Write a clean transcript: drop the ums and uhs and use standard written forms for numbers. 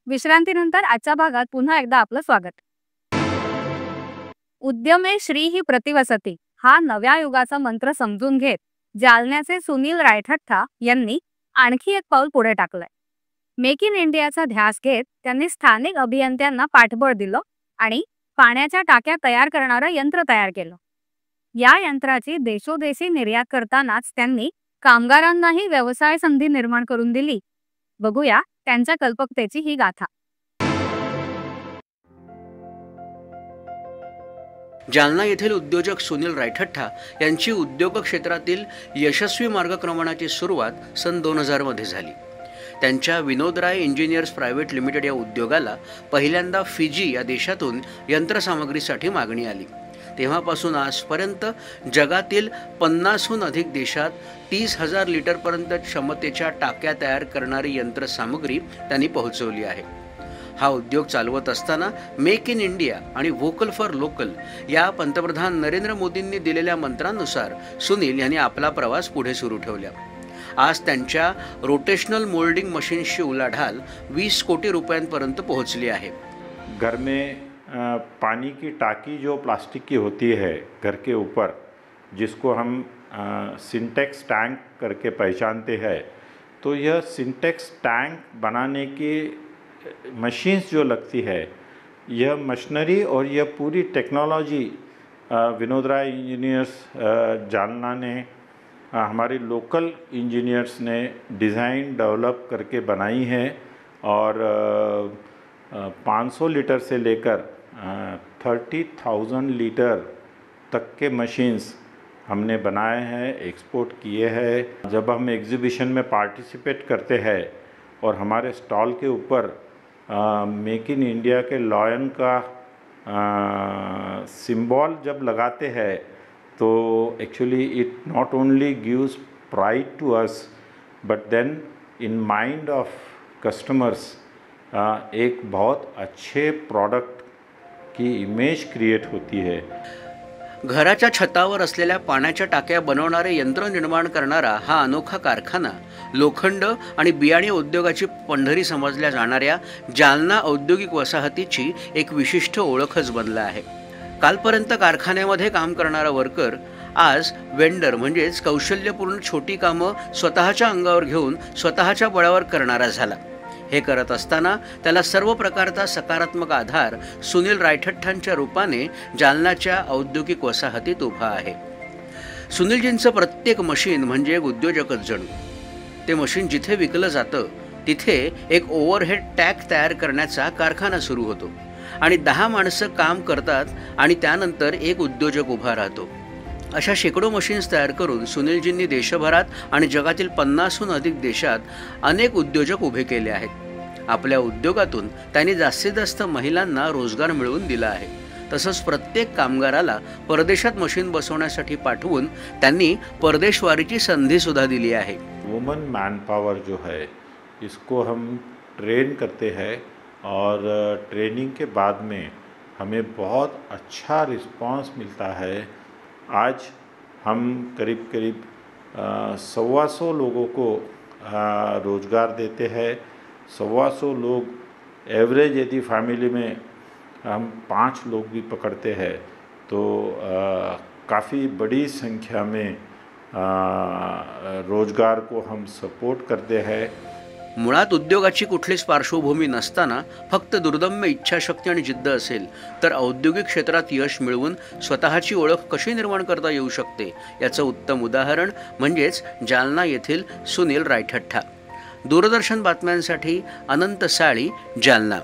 विश्रांतीनंतर आजच्या भागात पुन्हा एकदा आपलं स्वागत। उद्यमे श्री ही प्रतिवसती हा नव्या युगाचा मंत्र समजून घेत जालन्याचे सुनील रायठठ्ठा यांनी आणखी एक पाऊल पुढे टाकलंय। मेक इन इंडियाचा ध्यास घेत त्यांनी स्थानिक अभियंत्यांना पाठबळ दिलं आणि पाण्याच्या टाक्या तयार करणारं यंत्र तयार केलं। या यंत्राची देशोदेशी निर्यात करतानाच त्यांनी कामगारांनाही व्यवसाय संधी निर्माण करून दिली। बघूया त्यांच्या कल्पकतेची ही गाथा। जालना येथील उद्योजक सुनील रायठठ्ठा यांची उद्योग क्षेत्रातील यशस्वी मार्गक्रमणाची सुरुवात सन 2000 मध्ये झाली। त्यांच्या विनोदराय इंजिनियर्स प्रायव्हेट लिमिटेड या उद्योगाला पहिल्यांदा फिजी या देशातून यंत्रसामग्रीसाठी मागणी आली। तेव्हापासून आजपर्यंत जगातील 50हून अधिक देशात 30,000 लिटरपर्यंत क्षमतेच्या टाक्या तयार करणारी यंत्रसामग्री त्यांनी पोहोचवली आहे। हा उद्योग चालवत असताना मेक इन इंडिया आणि व्होकल फॉर लोकल या पंतप्रधान नरेंद्र मोदींनी दिलेल्या मंत्रानुसार सुनील यांनी आपला प्रवास पुढे सुरू ठेवला। आज त्यांच्या रोटेशनल मोल्डिंग मशीन्सची उलाढाल 20 कोटी रुपयांपर्यंत पोहोचली आहे। घर में पानी की टाकी जो प्लास्टिक की होती है घर के ऊपर, जिसको हम सिंटेक्स टैंक करके पहचानते हैं, तो यह सिंटेक्स टैंक बनाने की मशीन्स जो लगती है, यह मशीनरी और यह पूरी टेक्नोलॉजी विनोदराय इंजीनियर्स जालना ने हमारे लोकल इंजीनियर्स ने डिज़ाइन डेवलप करके बनाई है। और 500 लीटर से लेकर 30,000 लीटर तक के मशीन्स हमने बनाए हैं, एक्सपोर्ट किए हैं। जब हम एग्जीबिशन में पार्टिसिपेट करते हैं और हमारे स्टॉल के ऊपर मेक इन इंडिया के लॉयन का सिंबल जब लगाते हैं, तो actually it not only gives pride to us, but then in mind of customers एक बहुत अच्छे प्रोडक्ट की इमेज क्रिएट होती है। घराच्या छतावर असलेल्या पाण्याच्या टाक्या बनवणारे यंत्र निर्माण करणारा हा अनोखा कारखाना लोखंड आणि बियाणे उद्योगाची पंढरी समजल्या जाणाऱ्या जालना औद्योगिक वसाहतीची एक विशिष्ट ओळखच बनला आहे। कालपर्यंत कारखान्यामध्ये काम करणारा वर्कर आज वेंडर म्हणजेच कौशल्यपूर्ण छोटी कामं स्वतःच्या अंगावर घेऊन स्वतःच्या बळावर करणारा झाला। हे करत असताना त्याला सर्व प्रकारचा सकारात्मक आधार सुनील रायठठ्ठांच्या रूपाने जालनाच्या औद्योगिक वसाहतीत उभा आहे। सुनीलजींचं प्रत्येक मशीन म्हणजे एक उद्योजकच जणू। ते मशीन जिथे विकलं जातं तिथे एक ओव्हरहेड टॅग तयार करण्याचा कारखाना सुरू होतो आणि 10 माणसं काम करतात आणि त्यानंतर एक उद्योजक उभा राहतो। अशा शेकडो मशीन्स तयार करून सुनीलजींनी देशभरात आणि जगातील 50हून अधिक देशात अनेक उद्योजक उभे केले आहेत। आपल्या उद्योगातून त्यांनी जास्तीत जास्त महिलांना रोजगार मिळवून दिला आहे। तसंच प्रत्येक कामगाराला परदेशात मशीन बसवण्यासाठी पाठवून त्यांनी परदेशवारीची संधी सुद्धा दिली आहे। वुमन मैन पावर जो है, इसको हम ट्रेन करते हैं और ट्रेनिंग के बाद में हमें बहुत अच्छा रिस्पांस मिलता है। आज हम करीब 125 लोगों को रोज़गार देते हैं। 125 लोग एवरेज, यदि फैमिली में हम 5 लोग भी पकड़ते हैं तो काफ़ी बड़ी संख्या में रोज़गार को हम सपोर्ट करते हैं। मुळात उद्योगाची कुठलीच पार्श्वभूमी नसताना फक्त दुर्दम्य इच्छाशक्ती आणि जिद्द असेल तर औद्योगिक क्षेत्रात यश मिळवून स्वतःची ओळख कशी निर्माण करता येऊ शकते याचं उत्तम उदाहरण म्हणजेच जालना येथील सुनील रायठठ्ठा। दूरदर्शन बातम्यांसाठी अनंत साळी, जालना।